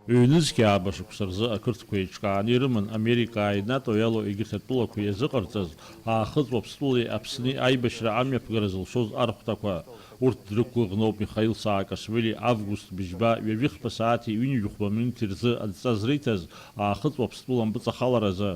Ҩнызқьи аабашықәса рзы ақырҭқәа еиҿкааны ирыман Америкааи НАТО иалоу егьырҭ атәылақәа иазыҟарҵаз аахыҵ Уаԥстәылеи Аԥсни аибашьра амҩаԥгара зылшоз архәҭақәа. Урҭ дрықәгәыӷноуп Михаил Саакашвили август быжьба ҩажәихԥа сааҭи ҩынҩажәихәба минуҭи рзы адҵа зриҭаз аахыҵ Уаԥстәыла ампыҵахаларазы.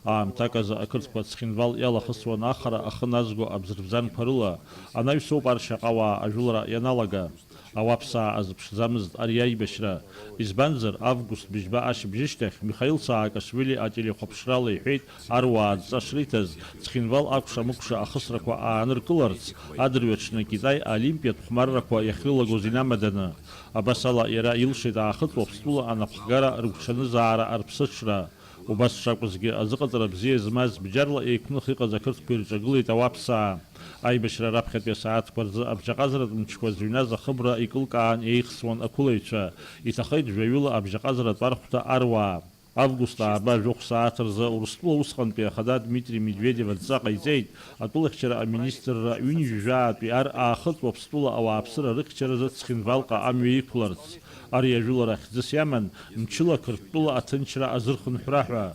Аамҭак азы ақырҭқәа ацхинвал иалахысуан ахара ахы назго абзырбзанқәа рыла, анаҩсоуп аршьаҟауаа ажәылара ианалага. Ауаԥсаа азыԥшӡамызт ари аибашьра. Избанзар, август быжьба ашьыбжьышьҭахь Михаил Саакашвили ателехәаԥшрала иҳәеит аруаа адҵа шриҭаз цхинвал акәша-мыкәша ахысрақәа ааныркыларц адырҩаҽны Китай аолимпиатә хәмаррақәа иахьрылагоз инамаданы. Абас ала иара илшеит аахыҵ Уаԥстәыла анапхгара рыгәҽанызаара арԥсыҽра. Убас шакәызгьы азыҟаҵара бзиа змаз бџьарла еиқәных иҟаз ақырҭқәа ирҿагылеит ауаԥсаа. Аибашьра раԥхьатәи асааҭқәа рзы абжьаҟазаратә мчқәа зыҩназ ахыбра икылкаан еихсуан ақәылаҩцәа. Иҭахеит жәаҩыла абжьаҟазаратә архәҭа аруаа. Август ааба жәохә сааҭ рзы Урыстәыла усҟантәи ахада Дмитрий Медведев адҵа ҟаиҵеит атәылахьчара аминистрра ҩынҩажәаатәи ар аахыҵ Уаԥстәыла ауааԥсыра рыхьчаразы Цхинвалҟа амҩа иқәларц. Ари ажәылара хьӡыс иаман мчыла Қырҭтәыла аҭынчра азырхынҳәра ҳәа.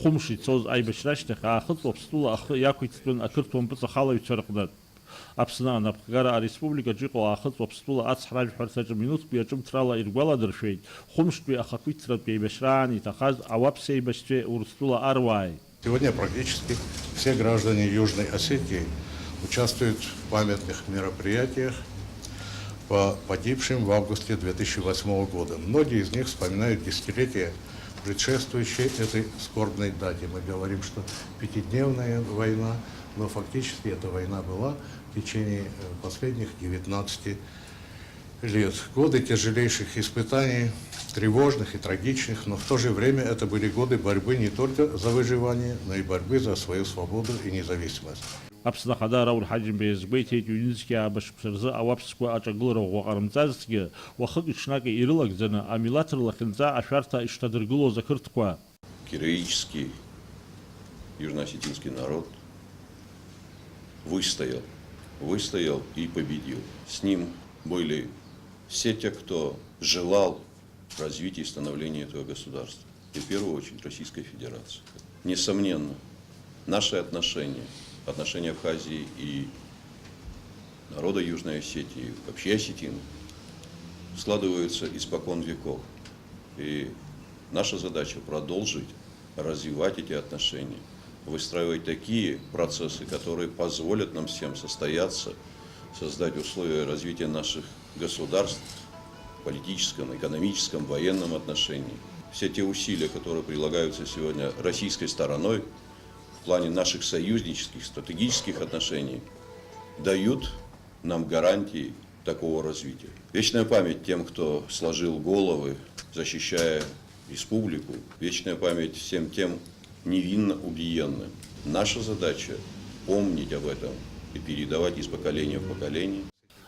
Хәымш ицоз аибашьра ашьҭахь аахыҵ Уаԥстәыла ахы иақәиҭтәын ақырҭуа мпыҵахалаҩцәа рҟнытә. Аԥсны анапхгара ареспубликаҿы иҟоу аахыҵ Уаԥстәыла ацҳаражәҳәарҭаҿы минуҭтәи аҿымҭрала иргәаладыршәеит хәымштәи ахақәиҭтәратәи еибашьраан иҭахаз ауаԥсеибашьцәеи Урыстәыла аруааи. Сегодня практически все граждане Южной Осетии участвуют в памятных мероприятиях по погибшим в августе 2008 года. Многие из них вспоминают десятилетия, предшествующие этой скорбной дате. Мы говорим, что пятидневная война, но фактически эта война была в течение последних 19 лет. Годы тяжелейших испытаний, тревожных и трагичных, но в то же время это были годы борьбы не только за выживание, но и борьбы за свою свободу и независимость. Аԥсны ахада Рауль Ҳаџьымбеи иазгәеиҭеит ҩнызқьи аабашқәа рзы ауаԥсқәа аҿагылара ӷәӷәа ҟарымҵазҭгьы уахыки ҽнаки ирылагӡаны амилаҭ рлахьынҵа ашәарҭа ишҭадыргылоз ақырҭқәа. Героический южно-осетинский народ выстоял и победил. С ним были все те, кто желал развития и становления этого государства. И в первую очередь Российская Федерация. Несомненно, наши отношения Абхазии и народа Южной Осетии, вообще осетин, складываются испокон веков. И наша задача продолжить развивать эти отношения, выстраивать такие процессы, которые позволят нам всем состояться, создать условия развития наших государств в политическом, экономическом, военном отношении. Все те усилия, которые прилагаются сегодня российской стороной в плане наших союзнических, стратегических отношений, дают нам гарантии такого развития. Вечная память тем, кто сложил головы, защищая республику, вечная память всем тем невинно убиенным. Наша задача помнить об этом и передавать из поколения в поколение.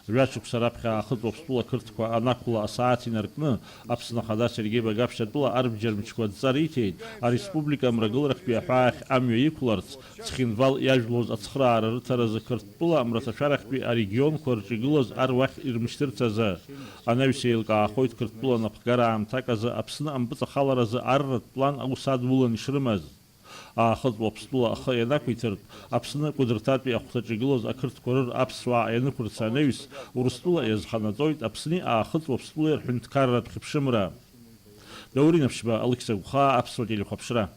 Жәашықәса раԥхьа аахыҵ Уаԥстәыла қырҭқәа анақәла асааҭ инаркны Аԥсны ахада Сергеи Багаԥшьатәыла арбџьармчқәа адҵа риҭеит ареспублика мрагыларахьтәи аҳәаахь амҩа иқәларц Цхинвал иажәлоз ацхыраара рыҭаразы Қырҭтәыла мраҭашәарахьтәи арегионқәа рҿы игылаз ар уахь ирмышьҭырц азы. Анаҩс еилкаахоит Қырҭтәыла анапхгара аамҭак азы Аԥсны ампыҵахаларазы арратә план аус адулан ишрымаз. Аахыҵ Уаԥстәыла ахы ианақәиҭыртә Аԥсны кәыдырҭатәи ахәҭаҿы игылоз ақырҭқәа рыр аԥсуаа ианықәырц анаҩс Урыстәыла иазханаҵоит Аԥсни аахыҵ Уаԥстәылеи рҳәынҭқарратә хьыԥшымра. Даур Инапшьба, Алықьса Гәхаа, Аԥсуа телехәаԥшра.